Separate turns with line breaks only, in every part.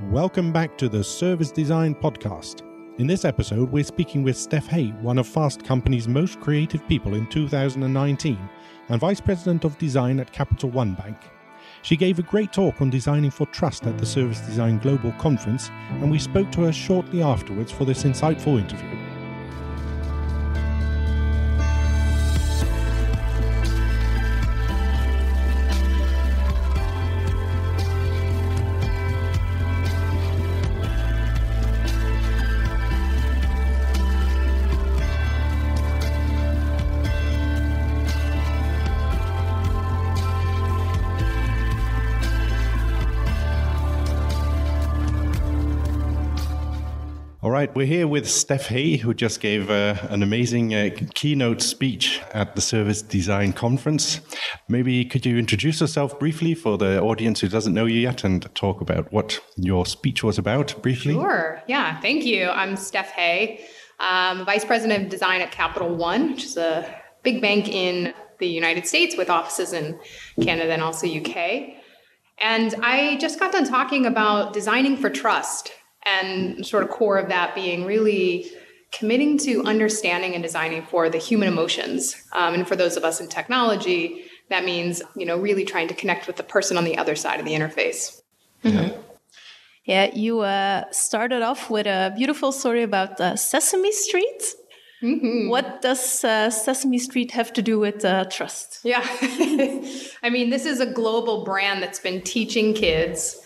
Welcome back to the Service Design Podcast. In this episode, we're speaking with Steph Hay, one of Fast Company's most creative people in 2019 and Vice President of Design at Capital One Bank. She gave a great talk on designing for trust at the Service Design Global Conference, and we spoke to her shortly afterwards for this insightful interview. All right, we're here with Steph Hay, who just gave an amazing keynote speech at the Service Design Conference. Maybe could you introduce yourself briefly for the audience who doesn't know you yet and talk about what your speech was about briefly?
Sure. Yeah, thank you. I'm Steph Hay. I'm Vice President of Design at Capital One, which is a big bank in the United States with offices in Canada and also UK. And I just got done talking about designing for trust. And sort of core of that being really committing to understanding and designing for the human emotions. And for those of us in technology, that means, really trying to connect with the person on the other side of the interface.
Mm-hmm. Yeah, you started off with a beautiful story about Sesame Street. Mm-hmm. What does Sesame Street have to do with trust?
Yeah. I mean, this is a global brand that's been teaching kids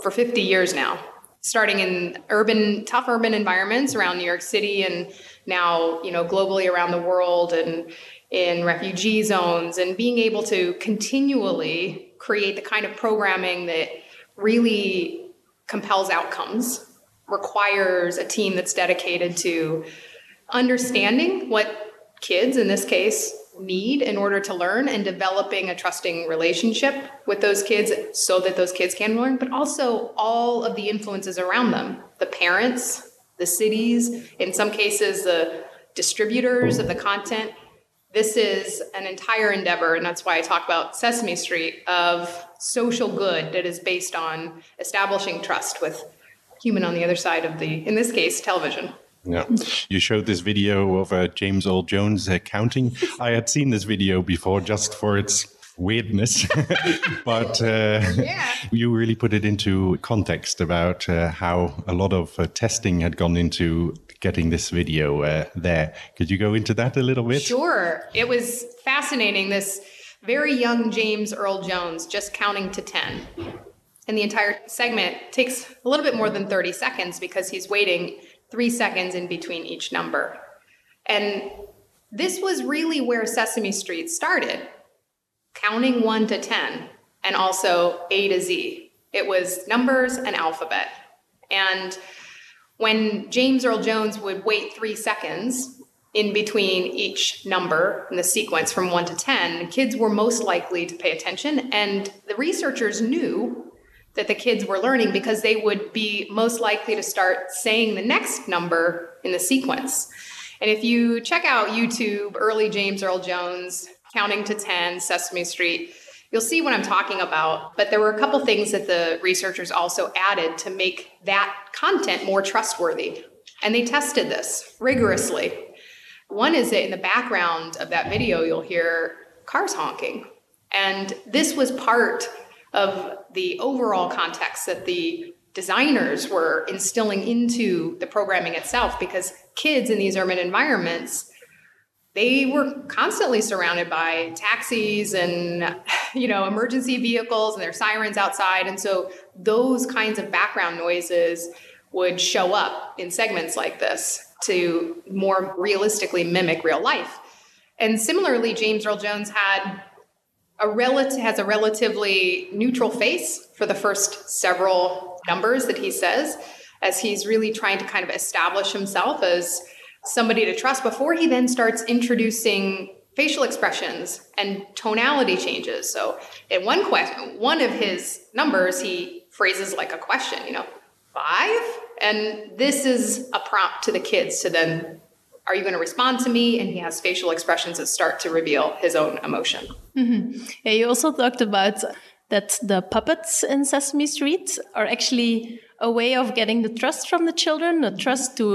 for 50 years now. Starting in tough urban environments around New York City and now, globally around the world and in refugee zones, and being able to continually create the kind of programming that really compels outcomes, requires a team that's dedicated to understanding what kids, in this case, need in order to learn and developing a trusting relationship with those kids so that those kids can learn, but also all of the influences around them, the parents, the cities, in some cases, the distributors of the content. This is an entire endeavor, and that's why I talk about Sesame Street, of social good that is based on establishing trust with human on the other side of in this case, television.
Yeah, you showed this video of James Earl Jones counting. I had seen this video before just for its weirdness, but you really put it into context about how a lot of testing had gone into getting this video there. Could you go into that a little bit?
Sure. It was fascinating. This very young James Earl Jones just counting to 10. And the entire segment takes a little bit more than 30 seconds because he's waiting 3 seconds in between each number. And this was really where Sesame Street started, counting 1 to 10, and also A to Z. It was numbers and alphabet. And when James Earl Jones would wait 3 seconds in between each number in the sequence from 1 to 10, kids were most likely to pay attention. And the researchers knew that the kids were learning because they would be most likely to start saying the next number in the sequence. And if you check out YouTube, early James Earl Jones, counting to 10, Sesame Street, you'll see what I'm talking about. But there were a couple things that the researchers also added to make that content more trustworthy. And they tested this rigorously. One is that in the background of that video, you'll hear cars honking. And this was part of the overall context that the designers were instilling into the programming itself, because kids in these urban environments, they were constantly surrounded by taxis and, emergency vehicles and their sirens outside. And so those kinds of background noises would show up in segments like this to more realistically mimic real life. And similarly, James Earl Jones has a relatively neutral face for the first several numbers that he says, as he's really trying to kind of establish himself as somebody to trust before he then starts introducing facial expressions and tonality changes. So in one of his numbers, he phrases like a question, 5? And this is a prompt to the kids to then, are you going to respond to me? And he has facial expressions that start to reveal his own emotion.
Mm-hmm. Yeah, you also talked about that the puppets in Sesame Street are actually a way of getting the trust from the children, the trust to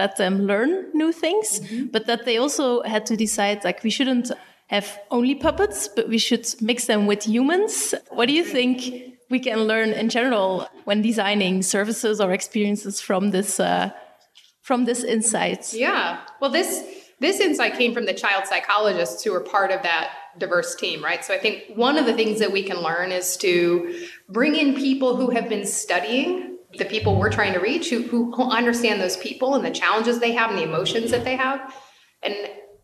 let them learn new things, but that they also had to decide, like, we shouldn't have only puppets, but we should mix them with humans. What do you think we can learn in general when designing services or experiences from this insight?
Yeah, well, this insight came from the child psychologists who were part of that diverse team, right? So I think one of the things that we can learn is to bring in people who have been studying the people we're trying to reach, who understand those people and the challenges they have and the emotions that they have, and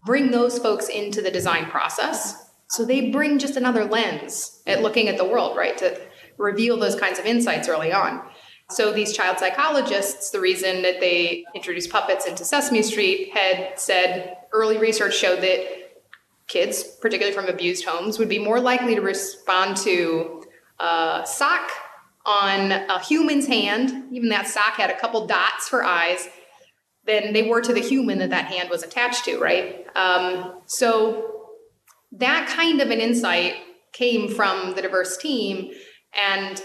bring those folks into the design process. So they bring just another lens at looking at the world, right? To reveal those kinds of insights early on. So these child psychologists, the reason that they introduced puppets into Sesame Street, had said early research showed that kids, particularly from abused homes, would be more likely to respond to a sock on a human's hand, even that sock had a couple dots for eyes, than they were to the human that hand was attached to, right? So that kind of an insight came from the diverse team. And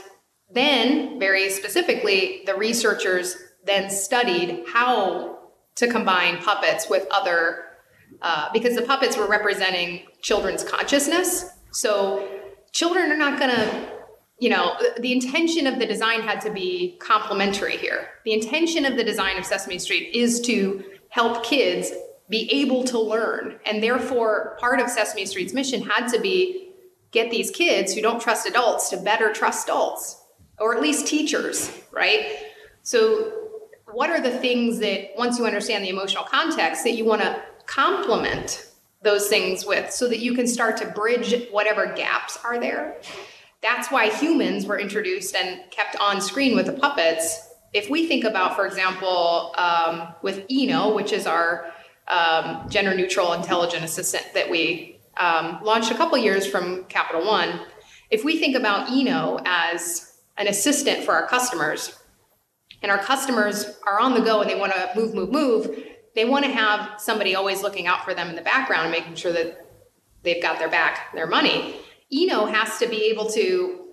then, very specifically, the researchers then studied how to combine puppets with other, because the puppets were representing children's consciousness. So children are not going to, the intention of the design had to be complementary here. The intention of the design of Sesame Street is to help kids be able to learn. And therefore, part of Sesame Street's mission had to be get these kids who don't trust adults to better trust adults, or at least teachers, right? So what are the things that, once you understand the emotional context, that you want to complement those things with so that you can start to bridge whatever gaps are there? That's why humans were introduced and kept on screen with the puppets. If we think about, for example, with Eno, which is our gender-neutral intelligent assistant that we launched a couple years from Capital One, if we think about Eno as an assistant for our customers, and our customers are on the go and they want to move, they want to have somebody always looking out for them in the background and making sure that they've got their money. Eno has to be able to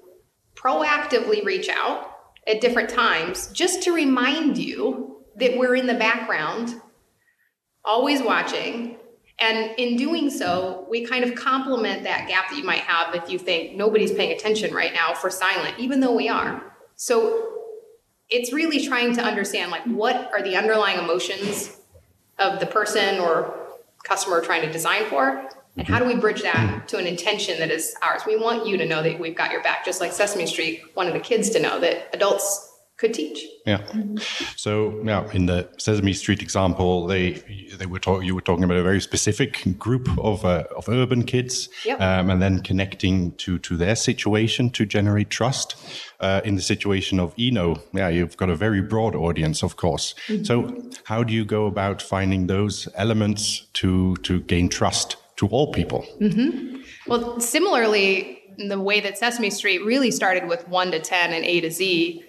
proactively reach out at different times just to remind you that we're in the background, always watching. And in doing so, we kind of complement that gap that you might have if you think nobody's paying attention right now for silent, even though we are. So it's really trying to understand, like, what are the underlying emotions of the person or customer we're trying to design for? And how do we bridge that to an intention that is ours? We want you to know that we've got your back, just like Sesame Street wanted the kids to know that adults could teach.
Yeah. So now, in the Sesame Street example, you were talking about a very specific group of urban kids,
yep.
And then connecting to their situation to generate trust. In the situation of Eno, you've got a very broad audience, of course. Mm-hmm. So how do you go about finding those elements to gain trust to all people?
Mm-hmm. Well, similarly, the way that Sesame Street really started with 1 to 10 and A to Z,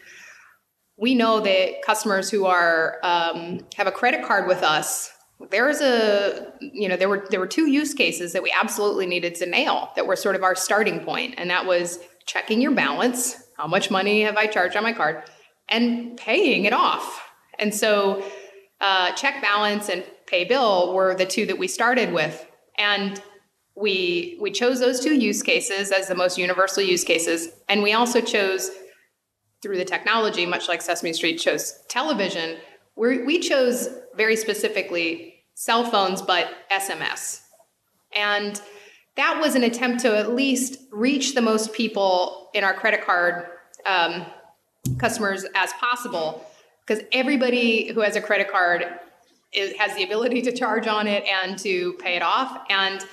we know that customers who are have a credit card with us, there were 2 use cases that we absolutely needed to nail that were sort of our starting point, and that was checking your balance, how much money have I charged on my card, and paying it off. And so check balance and pay bill were the 2 that we started with. And we chose those 2 use cases as the most universal use cases. And we also chose, through the technology, much like Sesame Street chose television, we chose very specifically cell phones, but SMS. And that was an attempt to at least reach the most people in our credit card customers as possible, because everybody who has a credit card has the ability to charge on it and to pay it off. And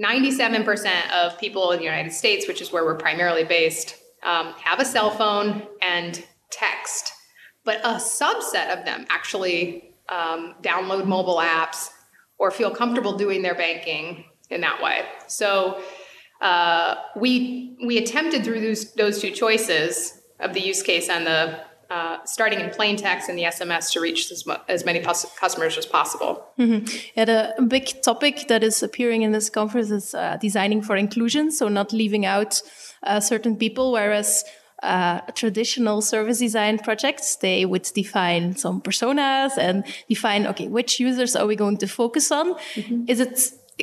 97% of people in the United States, which is where we're primarily based, have a cell phone and text. But a subset of them actually download mobile apps or feel comfortable doing their banking in that way. So we attempted through those 2 choices of the use case and the starting in plain text and the SMS to reach as many customers as possible.
Yeah, a big topic that is appearing in this conference is designing for inclusion, so not leaving out certain people, whereas traditional service design projects, they would define some personas and define, okay, which users are we going to focus on?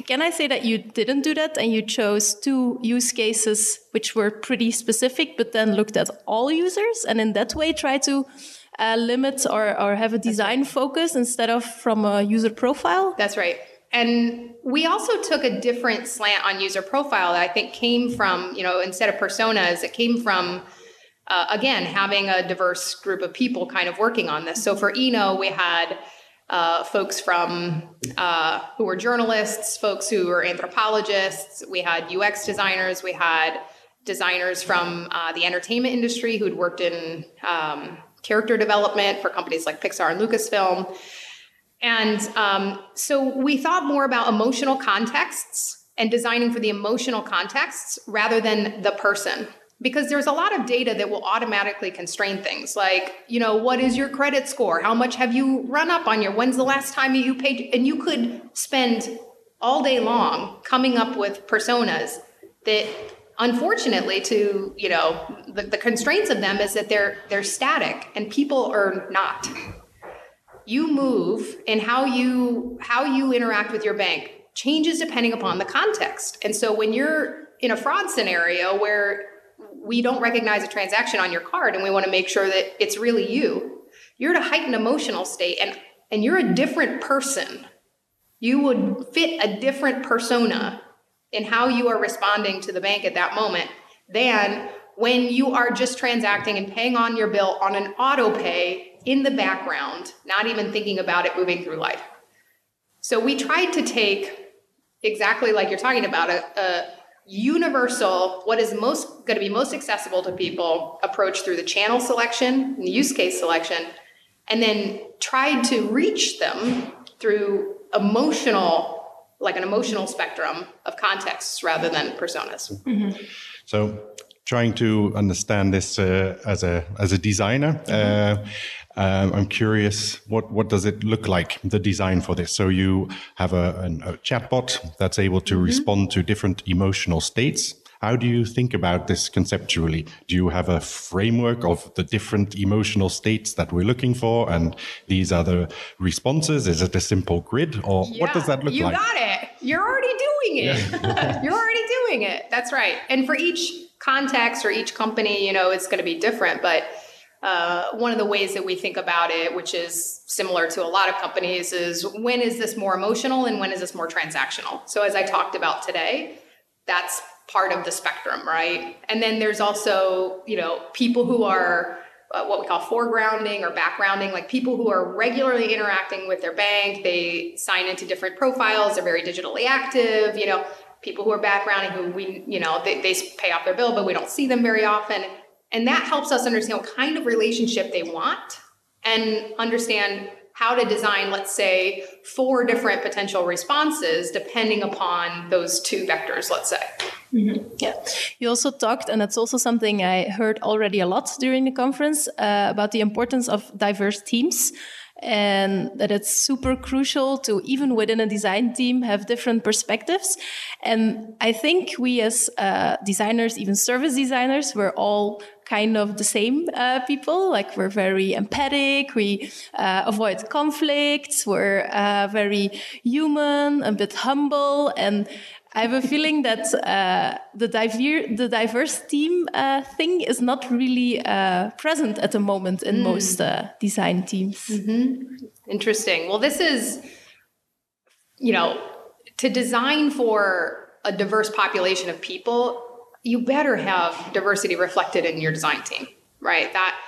Can I say that you didn't do that and you chose 2 use cases which were pretty specific, but then looked at all users and in that way try to limit or have a design focus instead of from a user profile?
That's right. And we also took a different slant on user profile that I think came from, instead of personas, it came from, again, having a diverse group of people kind of working on this. So for Eno, we had folks from who were journalists, folks who were anthropologists. We had UX designers. We had designers from the entertainment industry who'd worked in character development for companies like Pixar and Lucasfilm. And so we thought more about emotional contexts and designing for the emotional contexts rather than the person. Because there's a lot of data that will automatically constrain things like, what is your credit score? How much have you run up on when's the last time you paid? And you could spend all day long coming up with personas that unfortunately the constraints of them is that they're static and people are not. You move and how you interact with your bank changes depending upon the context. And so when you're in a fraud scenario where we don't recognize a transaction on your card and we want to make sure that it's really you're at a heightened emotional state and you're a different person. You would fit a different persona in how you are responding to the bank at that moment than when you are just transacting and paying on your bill on an auto pay in the background, not even thinking about it moving through life. So we tried to take exactly like you're talking about a universal, what is going to be most accessible to people approach through the channel selection and the use case selection, and then tried to reach them through an emotional spectrum of contexts rather than personas.
Mm-hmm. So trying to understand this as a designer, I'm curious, what does it look like, the design for this? So you have a chatbot that's able to respond to different emotional states. How do you think about this conceptually? Do you have a framework of the different emotional states that we're looking for? And these are the responses? Is it a simple grid? Or what does that look like?
You got it. You're already doing it. Yeah. You're already doing it. That's right. And for each context or each company, it's going to be different. But one of the ways that we think about it, which is similar to a lot of companies, is when is this more emotional and when is this more transactional? So as I talked about today, that's part of the spectrum, right? And then there's also, people who are what we call foregrounding or backgrounding, like people who are regularly interacting with their bank. They sign into different profiles. They're very digitally active, people who are backgrounding who they pay off their bill, but we don't see them very often. And that helps us understand what kind of relationship they want and understand how to design, let's say, 4 different potential responses depending upon those 2 vectors, let's say.
Mm-hmm. Yeah. You also talked, and that's also something I heard already a lot during the conference, about the importance of diverse teams. And that it's super crucial to, even within a design team, have different perspectives. And I think we as designers, even service designers, we're all kind of the same people. Like, we're very empathic, we avoid conflicts, we're very human, a bit humble, and I have a feeling that the diverse team thing is not really present at the moment in most design teams.
Mm-hmm. Interesting. Well, this is, to design for a diverse population of people, you better have diversity reflected in your design team, right? That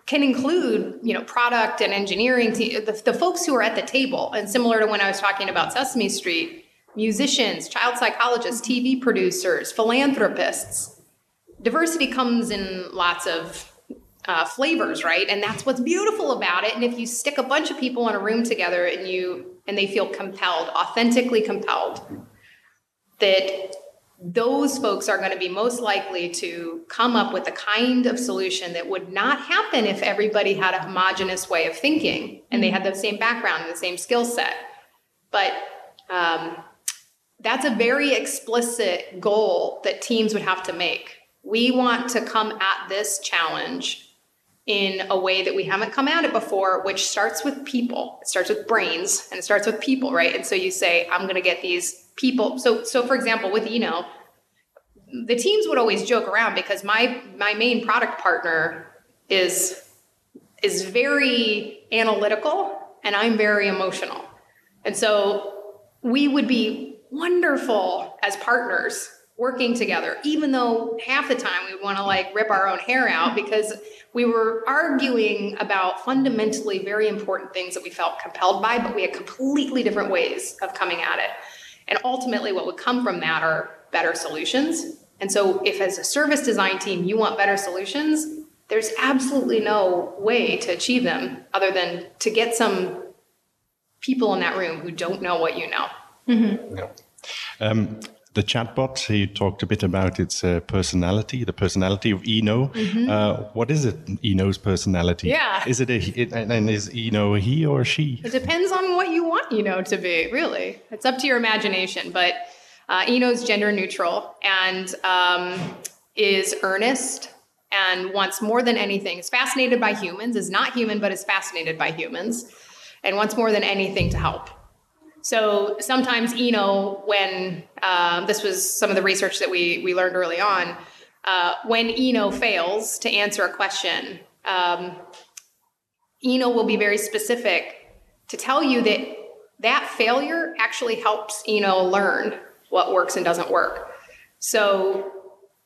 can include, product and engineering team, the folks who are at the table. And similar to when I was talking about Sesame Street, musicians, child psychologists, TV producers, philanthropists. Diversity comes in lots of flavors, right? And that's what's beautiful about it. And if you stick a bunch of people in a room together and they feel compelled, authentically compelled, that those folks are going to be most likely to come up with the kind of solution that would not happen if everybody had a homogenous way of thinking and they had the same background and the same skill set. But that's a very explicit goal that teams would have to make. We want to come at this challenge in a way that we haven't come at it before, which starts with people. It starts with brains and it starts with people, right? And so you say, I'm going to get these people. So for example, with Eno, the teams would always joke around because my main product partner is very analytical and I'm very emotional. And so we would be wonderful as partners working together, even though half the time we want to like rip our own hair out because we were arguing about fundamentally very important things that we felt compelled by, but we had completely different ways of coming at it. And ultimately what would come from that are better solutions. And so if as a service design team, you want better solutions, there's absolutely no way to achieve them other than to get some people in that room who don't know what you know.
Mm-hmm.
Yeah. The chatbot, you talked a bit about its personality, the personality of Eno. Mm-hmm. What is it, Eno's personality?
Yeah.
Is is Eno a he or a she?
It depends on what you want Eno to be, really. It's up to your imagination, but Eno's gender neutral and is earnest and wants more than anything, is fascinated by humans, is not human, but is fascinated by humans, and wants more than anything to help. So sometimes Eno, when this was some of the research that we learned early on, when Eno fails to answer a question, Eno will be very specific to tell you that failure actually helps Eno learn what works and doesn't work. So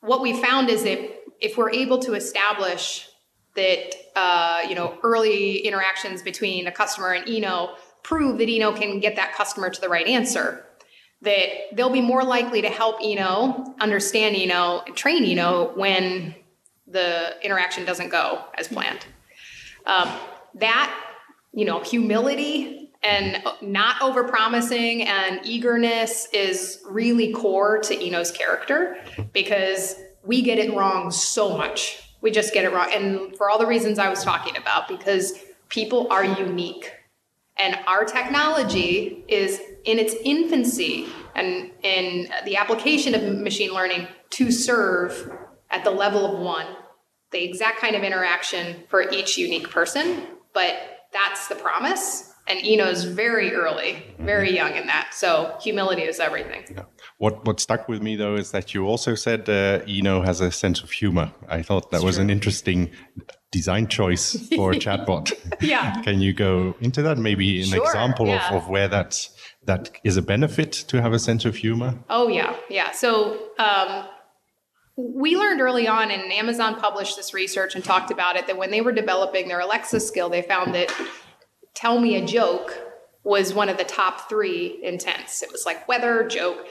what we found is that if we're able to establish that early interactions between a customer and Eno prove that Eno can get that customer to the right answer, that they'll be more likely to help Eno, understand Eno, and train Eno when the interaction doesn't go as planned. Humility and not overpromising and eagerness is really core to Eno's character because we get it wrong so much. We just get it wrong. And for all the reasons I was talking about, because people are unique. And our technology is in its infancy and in the application of machine learning to serve at the level of one, the exact kind of interaction for each unique person. But that's the promise. And Eno's very early, very young in that. So humility is everything.
Yeah. What stuck with me, though, is that you also said Eno has a sense of humor. I thought that was an interesting design choice for a chatbot.
Yeah.
Can you go into that? Maybe an example of where that is a benefit to have a sense of humor?
Oh, yeah. Yeah. So we learned early on, and Amazon published this research and talked about it, that when they were developing their Alexa skill, they found that tell me a joke was one of the top 3 intents. It was like weather, joke,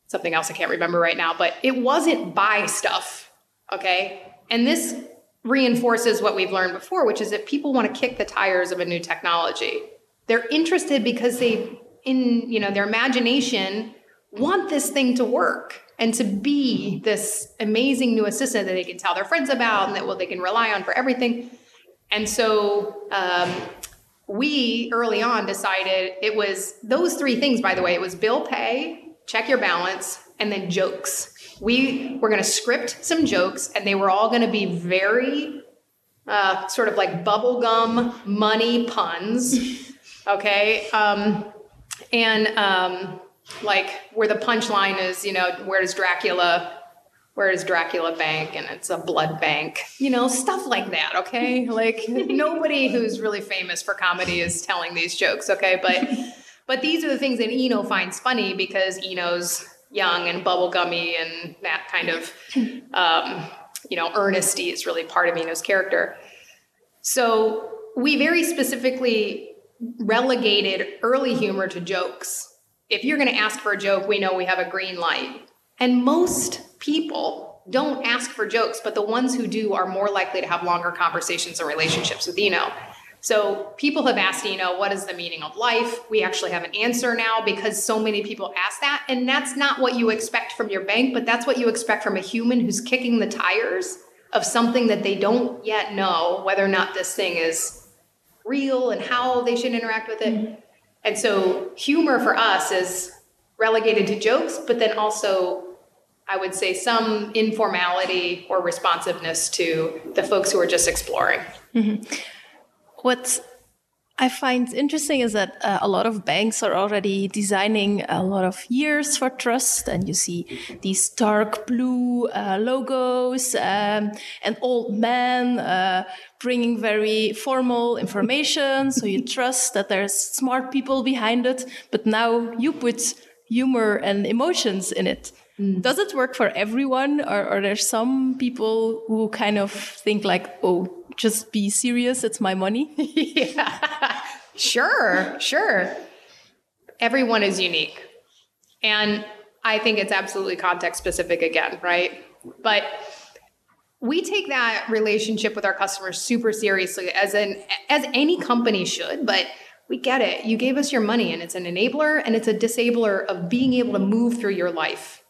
something else I can't remember right now, but it wasn't buy stuff, okay? And this reinforces what we've learned before, which is that people want to kick the tires of a new technology. They're interested because they, in their imagination, want this thing to work and to be this amazing new assistant that they can tell their friends about and that they can rely on for everything. And so we early on decided it was those 3 things, by the way. It was bill pay, check your balance, and then jokes. We were going to script some jokes, and they were all going to be very sort of like bubblegum money puns, okay? Like where the punchline is, where does Dracula bank? And it's a blood bank, stuff like that, okay? Like nobody who's really famous for comedy is telling these jokes, okay? But these are the things that Eno finds funny because Eno's young and bubblegummy and that kind of, earnesty is really part of Eno's character. So we very specifically relegated early humor to jokes. If you're going to ask for a joke, we know we have a green light. And most people don't ask for jokes, but the ones who do are more likely to have longer conversations and relationships with Eno. So people have asked, what is the meaning of life? We actually have an answer now because so many people ask that. And that's not what you expect from your bank, but that's what you expect from a human who's kicking the tires of something that they don't yet know whether or not this thing is real and how they should interact with it. Mm-hmm. And so humor for us is relegated to jokes, but then also, I would say, some informality or responsiveness to the folks who are just exploring.
Mm-hmm. What I find interesting is that a lot of banks are already designing a lot of years for trust, and you see these dark blue logos and old men bringing very formal information, so you trust that there's smart people behind it, but now you put humor and emotions in it. Does it work for everyone, or are there some people who kind of think like, oh, just be serious, it's my money?
Yeah, sure. Everyone is unique. And I think it's absolutely context specific again, right? But we take that relationship with our customers super seriously, as any company should, but we get it. You gave us your money, and it's an enabler and it's a disabler of being able to move through your life.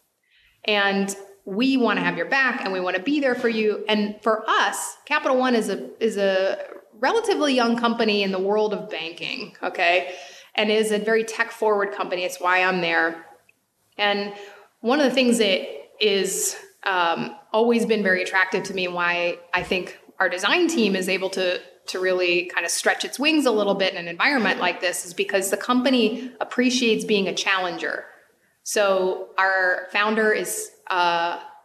And we want to have your back, and we want to be there for you. And for us, Capital One is a relatively young company in the world of banking, okay? And is a very tech-forward company. It's why I'm there. And one of the things that is always been very attractive to me, and why I think our design team is able to really kind of stretch its wings a little bit in an environment like this, is because the company appreciates being a challenger. So our founder is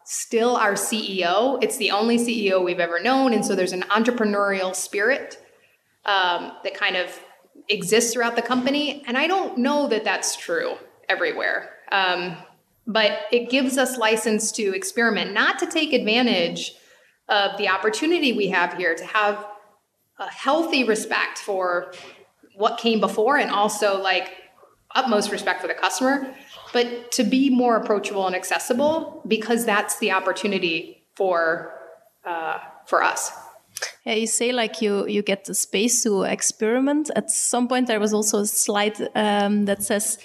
still our CEO. It's the only CEO we've ever known. And so there's an entrepreneurial spirit that kind of exists throughout the company. And I don't know that that's true everywhere. But it gives us license to experiment, not to take advantage of the opportunity we have here to have a healthy respect for what came before, and also like utmost respect for the customer, but to be more approachable and accessible, because that's the opportunity for us.
Yeah, you say like you get the space to experiment. At some point, there was also a slide that says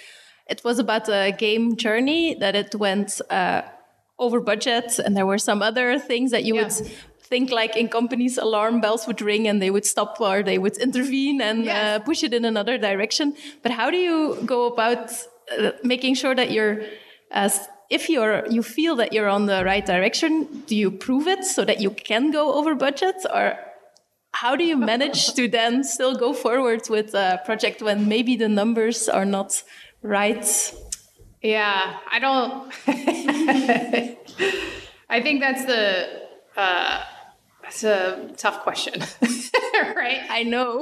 it was about a game journey, that it went over budget, and there were some other things that you would think like in companies, alarm bells would ring and they would stop, or they would intervene and push it in another direction. But how do you go about making sure that if you feel that you're on the right direction, do you prove it so that you can go over budget? Or how do you manage to then still go forward with a project when maybe the numbers are not right?
Yeah, I think that's a tough question, right?
I know.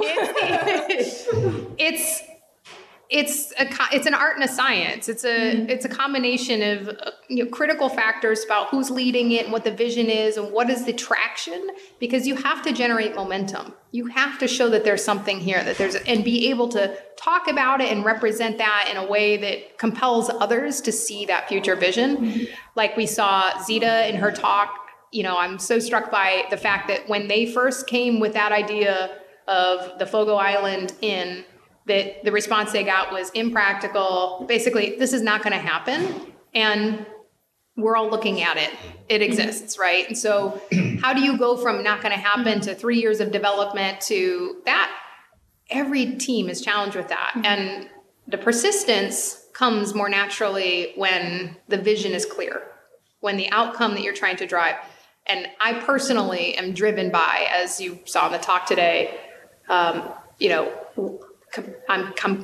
It's an art and a science. It's a combination of critical factors about who's leading it and what the vision is and what is the traction, because you have to generate momentum. You have to show that there's something here, and be able to talk about it and represent that in a way that compels others to see that future vision. Mm-hmm. Like we saw Zita in her talk. I'm so struck by the fact that when they first came with that idea of the Fogo Island Inn, that the response they got was impractical. Basically, this is not going to happen. And we're all looking at it. It exists, right? And so how do you go from not going to happen to 3 years of development to that? Every team is challenged with that. And the persistence comes more naturally when the vision is clear, when the outcome that you're trying to drive. And I personally am driven by, as you saw in the talk today, I'm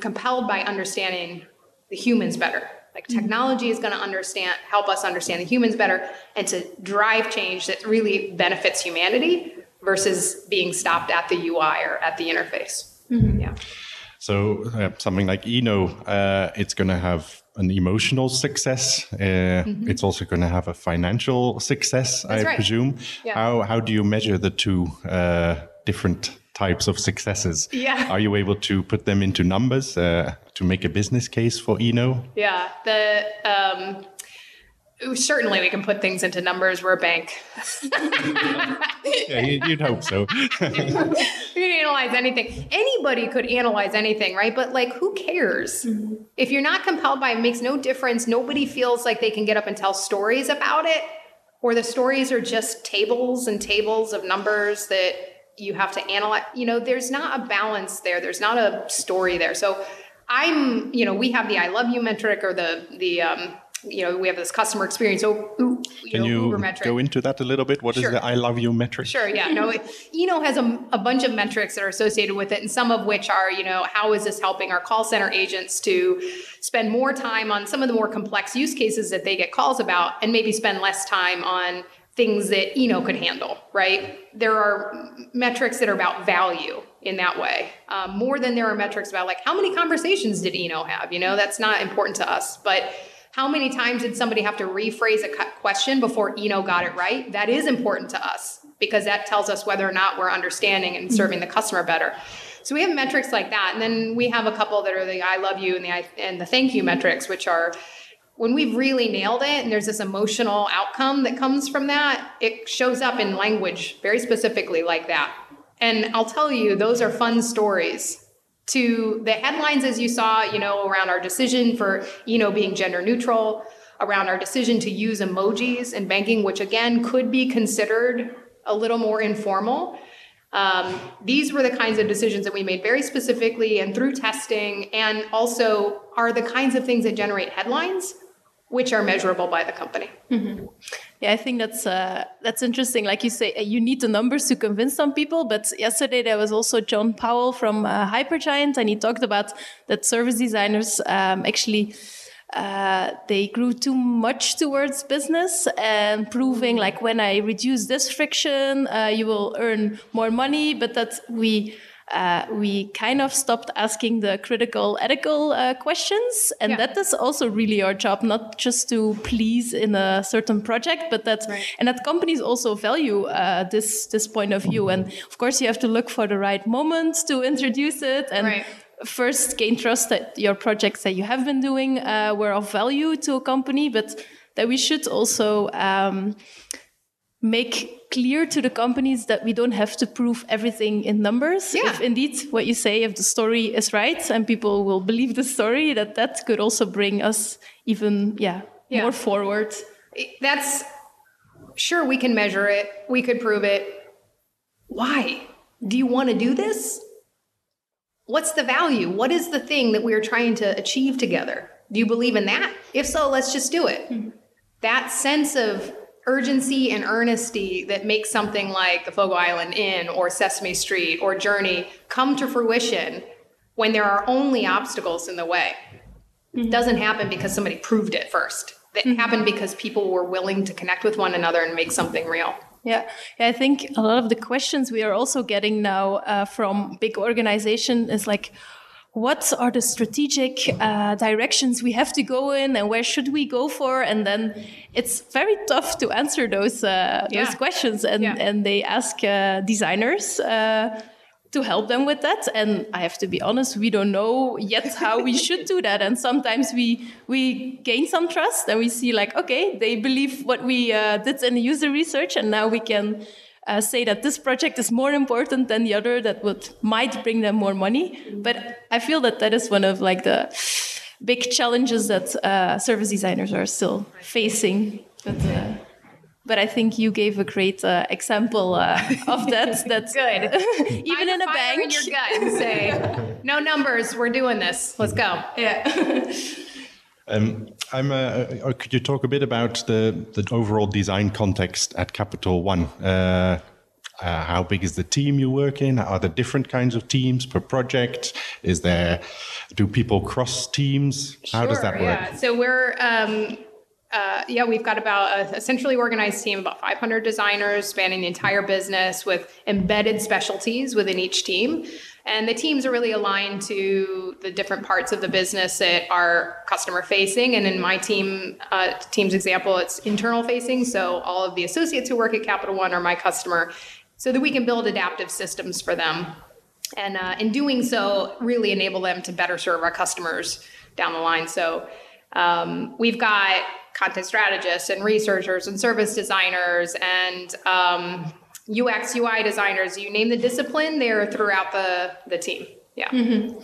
compelled by understanding the humans better. Like technology is going to help us understand the humans better, and to drive change that really benefits humanity versus being stopped at the UI or at the interface. Mm-hmm. Yeah.
So something like it's going to have an emotional success. It's also going to have a financial success, I presume. Yeah. How do you measure the two different types of successes?
Yeah.
Are you able to put them into numbers to make a business case for Eno?
Yeah. Certainly, we can put things into numbers. We're a bank.
Yeah, you'd hope so.
You can analyze anything. Anybody could analyze anything, right? But like, who cares? Mm-hmm. If you're not compelled by it, it makes no difference. Nobody feels like they can get up and tell stories about it, or the stories are just tables and tables of numbers that you have to analyze. There's not a balance there. There's not a story there. So we have the I love you metric, or we have this customer experience.
Can you go into that a little bit? What is the I love you metric?
Sure, yeah. Eno has a bunch of metrics that are associated with it, and some of which are, how is this helping our call center agents to spend more time on some of the more complex use cases that they get calls about, and maybe spend less time on things that Eno could handle, right? There are metrics that are about value in that way, more than there are metrics about like, how many conversations did Eno have? That's not important to us, but how many times did somebody have to rephrase a question before Eno got it right? That is important to us, because that tells us whether or not we're understanding and serving the customer better. So we have metrics like that. And then we have a couple that are the I love you and the thank you metrics, which are when we've really nailed it and there's this emotional outcome that comes from that, it shows up in language very specifically like that. And I'll tell you, those are fun stories. To the headlines, as you saw, around our decision for, being gender neutral, around our decision to use emojis in banking, which again could be considered a little more informal. These were the kinds of decisions that we made very specifically and through testing, and also are the kinds of things that generate headlines, which are measurable by the company.
Mm-hmm. Yeah, I think that's interesting. Like you say, you need the numbers to convince some people. But yesterday there was also John Powell from Hypergiant, and he talked about that service designers they grew too much towards business, and proving like when I reduce this friction, you will earn more money. But that we kind of stopped asking the critical ethical questions. And that is also really our job, not just to please in a certain project, but and that companies also value this point of view. And of course, you have to look for the right moment to introduce it. And first gain trust that your projects that you have been doing were of value to a company, but that we should also make clear to the companies that we don't have to prove everything in numbers. Yeah. If indeed what you say, if the story is right and people will believe the story, that could also bring us even more forward.
That's sure, we can measure it. We could prove it. Why? Do you want to do this? What's the value? What is the thing that we're trying to achieve together? Do you believe in that? If so, let's just do it. Mm-hmm. That sense of urgency and earnesty that makes something like the Fogo Island Inn or Sesame Street or Journey come to fruition when there are only obstacles in the way. Mm-hmm. It doesn't happen because somebody proved it first. It happened because people were willing to connect with one another and make something real.
Yeah, I think a lot of the questions we are also getting now from big organizations is like, what are the strategic directions we have to go in, and where should we go for? And then it's very tough to answer those questions, and they ask designers to help them with that. And I have to be honest, we don't know yet how we should do that. And sometimes we gain some trust, and we see like, okay, they believe what we did in the user research, and now we can say that this project is more important than the other that might bring them more money. But I feel that is one of like the big challenges that service designers are still facing. But I think you gave a great example of that. That's
good.
Even in a bank,
in your gut and say, no numbers, we're doing this. Let's go.
Yeah.
Could you talk a bit about the overall design context at Capital One? How big is the team you work in? Are there different kinds of teams per project? Do people cross teams? How does that work?
Yeah. So we're we've got about a centrally organized team, about 500 designers spanning the entire business with embedded specialties within each team. And the teams are really aligned to the different parts of the business that are customer facing. And in my team's example, it's internal facing. So all of the associates who work at Capital One are my customer, so that we can build adaptive systems for them. And in doing so, really enable them to better serve our customers down the line. So We've got content strategists and researchers and service designers and UX, UI designers. You name the discipline, they're throughout the team. Yeah.
Mm-hmm.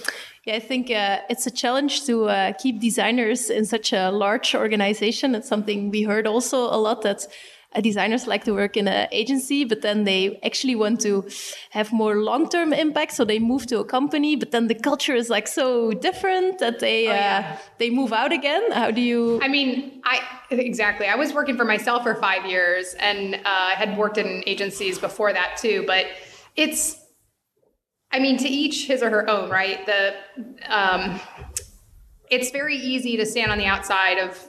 Yeah, I think it's a challenge to keep designers in such a large organization. It's something we heard also a lot, that designers like to work in an agency, but then they actually want to have more long-term impact. So they move to a company, but then the culture is like so different that they move out again. How do you?
I mean, exactly. I was working for myself for 5 years and I had worked in agencies before that too, but to each his or her own, right? It's very easy to stand on the outside of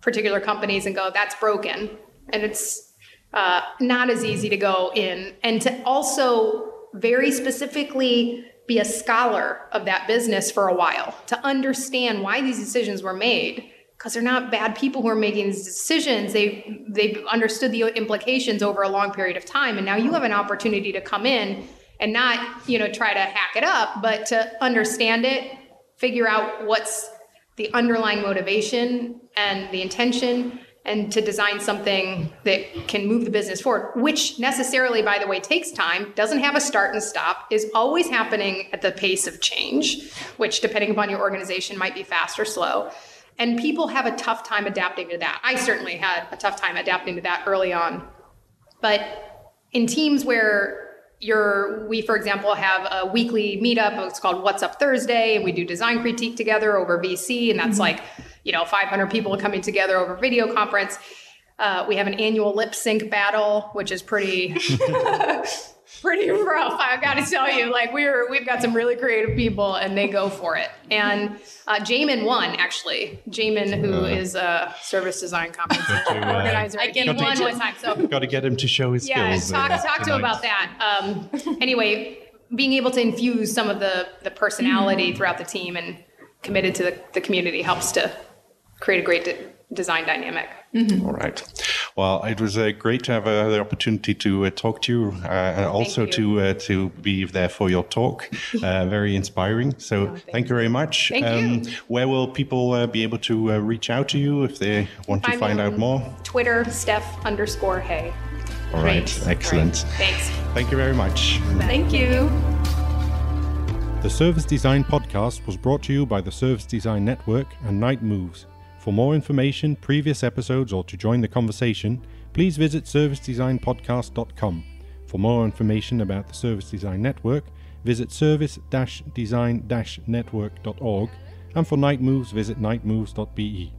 particular companies and go, that's broken. And it's not as easy to go in and to also very specifically be a scholar of that business for a while, to understand why these decisions were made, because they're not bad people who are making these decisions. They've understood the implications over a long period of time. And now you have an opportunity to come in and not, try to hack it up, but to understand it, figure out what's the underlying motivation and the intention, and to design something that can move the business forward, which necessarily, by the way, takes time, doesn't have a start and stop, is always happening at the pace of change, which depending upon your organization might be fast or slow. And people have a tough time adapting to that. I certainly had a tough time adapting to that early on. But in teams where we, for example, have a weekly meetup. It's called What's Up Thursday, and we do design critique together over VC, and that's 500 people coming together over video conference. We have an annual lip sync battle, which is pretty rough. I got to tell you, we've got some really creative people, and they go for it. And Jamin won, actually. Jamin, who is a service design conference organizer, won one time. So
got to get him to show his skills.
Yeah, talk to him about that. Anyway, being able to infuse some of the personality throughout the team and committed to the community helps to create a great design dynamic.
Mm-hmm.
All right. Well, it was great to have the opportunity to talk to you and also to be there for your talk. Very inspiring. So thank you very much.
Thank you.
Where will people be able to reach out to you if they want to find out more?
Twitter, Steph_Hay.
All right. Excellent.
Right. Thanks.
Thank you very much.
Thank you.
The Service Design Podcast was brought to you by the Service Design Network and Night Moves. For more information, previous episodes, or to join the conversation, please visit servicedesignpodcast.com. For more information about the Service Design Network, visit service-design-network.org, and for Night Moves, visit nightmoves.be.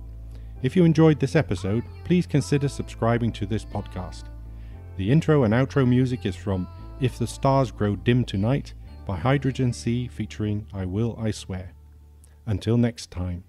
If you enjoyed this episode, please consider subscribing to this podcast. The intro and outro music is from If the Stars Grow Dim Tonight by Hydrogen Sea featuring I Will, I Swear. Until next time.